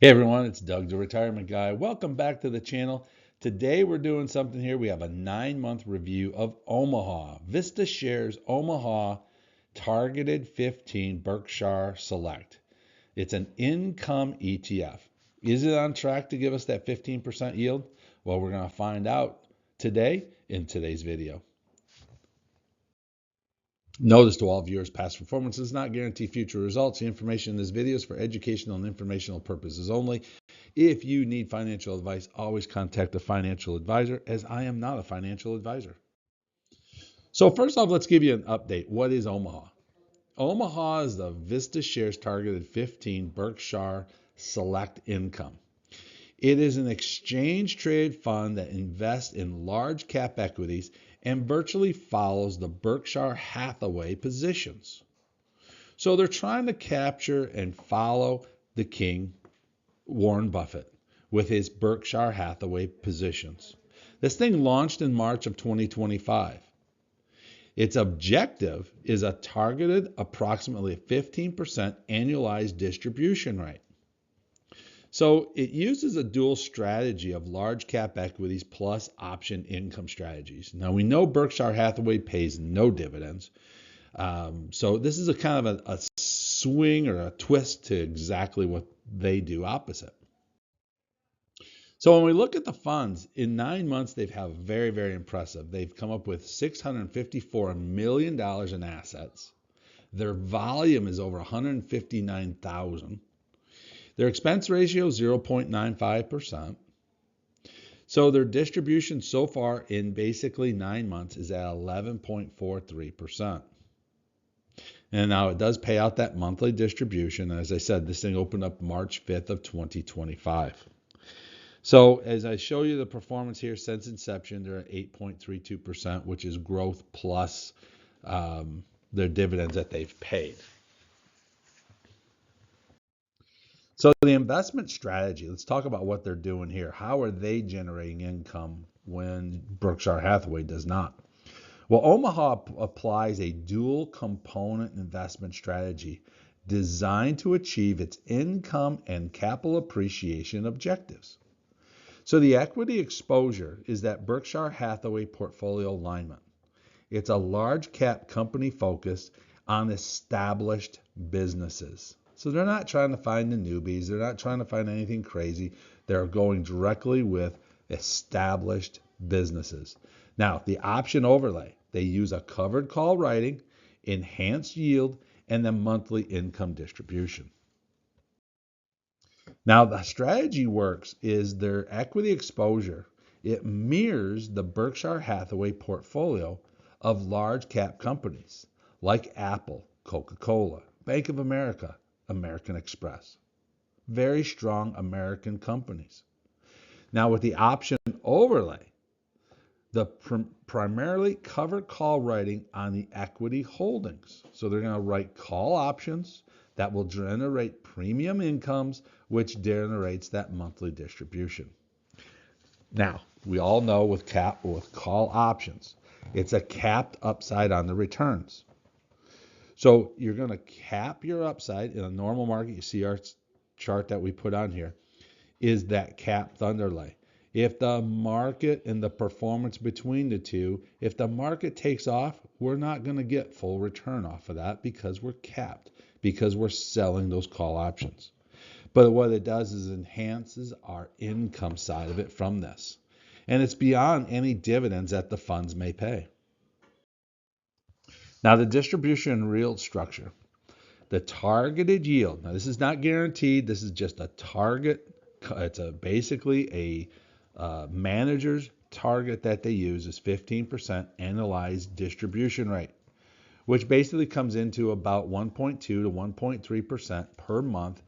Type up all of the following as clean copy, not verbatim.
Hey everyone, it's Doug, the retirement guy. Welcome back to the channel. Today we're doing something here. We have a 9-month review of OMAH, VistaShares OMAH Targeted 15 Berkshire Select. It's an income ETF. Is it on track to give us that 15% yield? Well, we're going to find out today in today's video. Notice to all viewers, past performance does not guarantee future results. The information in this video is for educational and informational purposes only. If you need financial advice, always contact a financial advisor, as I am not a financial advisor. So first off, let's give you an update. What is OMAH? OMAH is the VistaShares Targeted 15 Berkshire Select Income. It is an exchange traded fund that invests in large cap equities and virtually follows the Berkshire Hathaway positions. So they're trying to capture and follow the king, Warren Buffett, with his Berkshire Hathaway positions. This thing launched in March of 2025. Its objective is a targeted approximately 15% annualized distribution rate. So it uses a dual strategy of large cap equities plus option income strategies. Now we know Berkshire Hathaway pays no dividends. So this is a kind of a swing or a twist to exactly what they do opposite. So when we look at the funds, in 9 months, they've have very, very impressive. They've come up with $654 million in assets. Their volume is over 159,000. Their expense ratio is 0.95%. So their distribution so far in basically 9 months is at 11.43%. And now it does pay out that monthly distribution. As I said, this thing opened up March 5th of 2025. So as I show you the performance here since inception, they're at 8.32%, which is growth plus their dividends that they've paid. So the investment strategy, let's talk about what they're doing here. How are they generating income when Berkshire Hathaway does not? Well, OMAH applies a dual component investment strategy designed to achieve its income and capital appreciation objectives. So the equity exposure is that Berkshire Hathaway portfolio alignment. It's a large cap company focused on established businesses. So they're not trying to find the newbies. They're not trying to find anything crazy. They're going directly with established businesses. Now, the option overlay, they use a covered call writing, enhanced yield, and then monthly income distribution. Now, the strategy works is their equity exposure. It mirrors the Berkshire Hathaway portfolio of large cap companies like Apple, Coca-Cola, Bank of America, American Express. Very strong American companies. Now, with the option overlay, the primarily covered call writing on the equity holdings. So they're going to write call options that will generate premium incomes, which generates that monthly distribution. Now, we all know with call options, it's a capped upside on the returns. So you're going to cap your upside in a normal market. You see our chart that we put on here is that capped underlay. If the market and the performance between the two, if the market takes off, we're not going to get full return off of that because we're capped, because we're selling those call options. But what it does is enhances our income side of it from this. And it's beyond any dividends that the funds may pay. Now, the distribution and yield structure. The targeted yield. Now, this is not guaranteed. This is just a target. It's basically a manager's target that they use is 15% annualized distribution rate, which basically comes into about 1.2 to 1.3% per month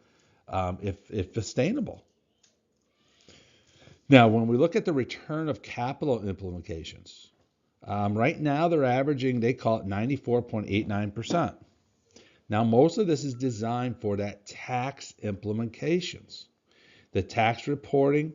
if sustainable. Now, when we look at the return of capital implications, right now they're averaging, they call it 94.89%. Now, most of this is designed for that tax implications, the tax reporting,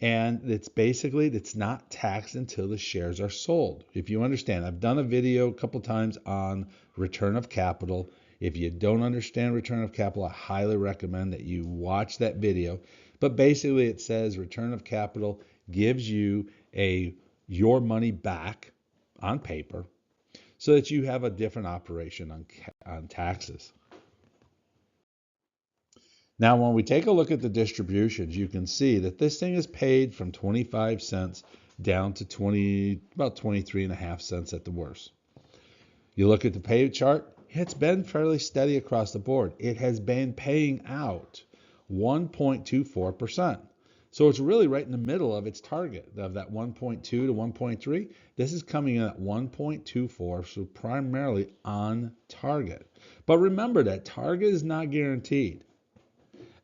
and it's not taxed until the shares are sold. If you understand, I've done a video a couple times on return of capital. If you don't understand return of capital, I highly recommend that you watch that video. But basically it says return of capital gives you your money back on paper so that you have a different operation on taxes. Now, when we take a look at the distributions, you can see that this thing is paid from 25 cents down to about 23.5 cents at the worst. You look at the pay chart, it's been fairly steady across the board. It has been paying out 1.24%. So it's really right in the middle of its target of that 1.2 to 1.3. This is coming in at 1.24, so primarily on target. But remember that target is not guaranteed.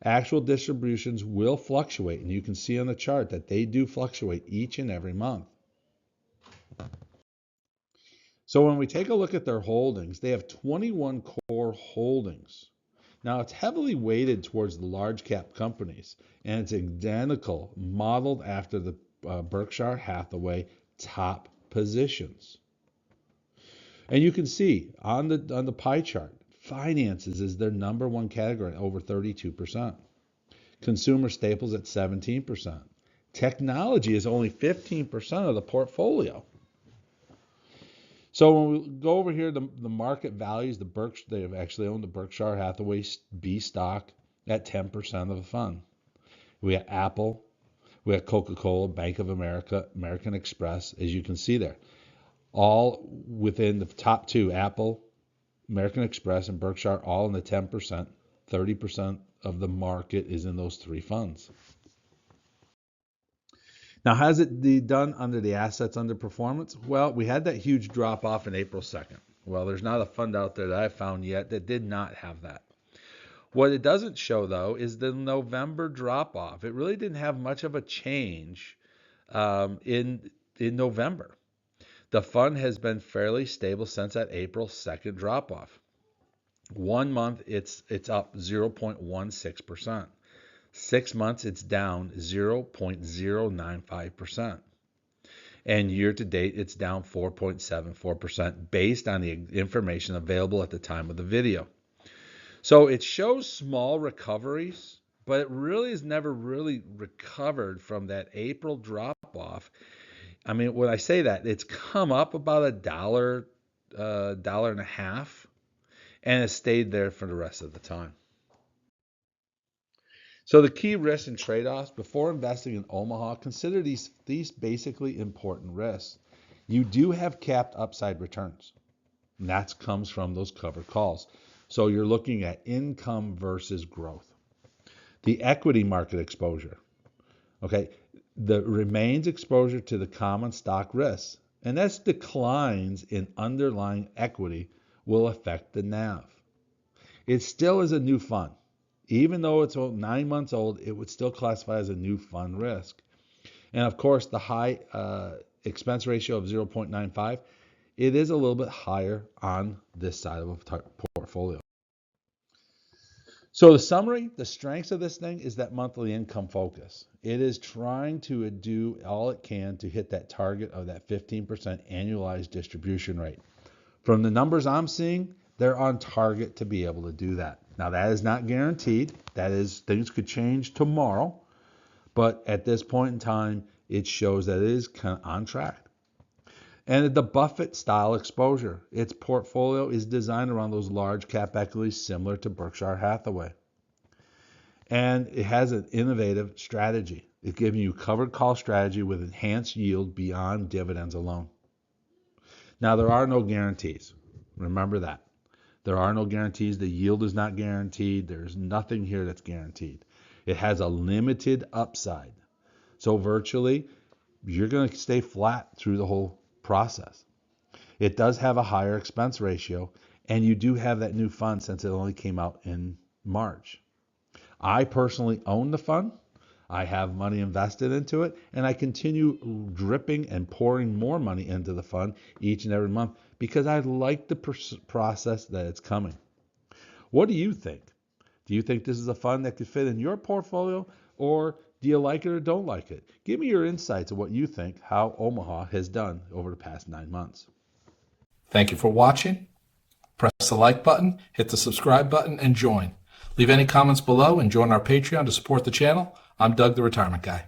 Actual distributions will fluctuate, and you can see on the chart that they do fluctuate each and every month. So when we take a look at their holdings, they have 21 core holdings. Now it's heavily weighted towards the large cap companies, and it's identical, modeled after the Berkshire Hathaway top positions. And you can see on the pie chart, finances is their number one category, over 32%. Consumer staples at 17%. Technology is only 15% of the portfolio. So when we go over here, the market values, they have actually owned the Berkshire Hathaway B stock at 10% of the fund. We have Apple, we have Coca-Cola, Bank of America, American Express, as you can see there. All within the top two, Apple, American Express, and Berkshire, all in the 10%. 30% of the market is in those three funds. Now, has it done under the assets under performance? Well, we had that huge drop off in April 2nd. Well, there's not a fund out there that I've found yet that did not have that. What it doesn't show, though, is the November drop off. It really didn't have much of a change in November. The fund has been fairly stable since that April 2nd drop off. 1 month, it's up 0.16%. 6 months, it's down 0.095%. And year to date, it's down 4.74% based on the information available at the time of the video. So it shows small recoveries, but it really has never really recovered from that April drop off. I mean, when I say that, it's come up about $1, $1.50, and it's stayed there for the rest of the time. So the key risks and trade-offs before investing in Omaha, consider these basically important risks. You do have capped upside returns, and that comes from those covered calls. So you're looking at income versus growth. The equity market exposure, okay, the remains exposure to the common stock risks, and that's declines in underlying equity will affect the NAV. It still is a new fund. Even though it's 9 months old, it would still classify as a new fund risk. And of course, the high expense ratio of 0.95, it is a little bit higher on this side of a portfolio. So the summary, the strengths of this thing is that monthly income focus. It is trying to do all it can to hit that target of that 15% annualized distribution rate. From the numbers I'm seeing, they're on target to be able to do that. Now, that is not guaranteed. That is, things could change tomorrow. But at this point in time, it shows that it is kind of on track. And the Buffett style exposure. Its portfolio is designed around those large cap equities similar to Berkshire Hathaway. And it has an innovative strategy. It's giving you covered call strategy with enhanced yield beyond dividends alone. Now, there are no guarantees. Remember that. There are no guarantees. The yield is not guaranteed. There's nothing here that's guaranteed. It has a limited upside. So virtually, you're going to stay flat through the whole process. It does have a higher expense ratio, and you do have that new fund since it only came out in March. I personally own the fund. I have money invested into it, and I continue dripping and pouring more money into the fund each and every month because I like the process that it's coming. What do you think? Do you think this is a fund that could fit in your portfolio, or do you like it or don't like it? Give me your insights of what you think, how Omaha has done over the past 9 months. Thank you for watching. Press the like button, hit the subscribe button, and join. Leave any comments below and join our Patreon to support the channel. I'm Doug, the Retirement Guy.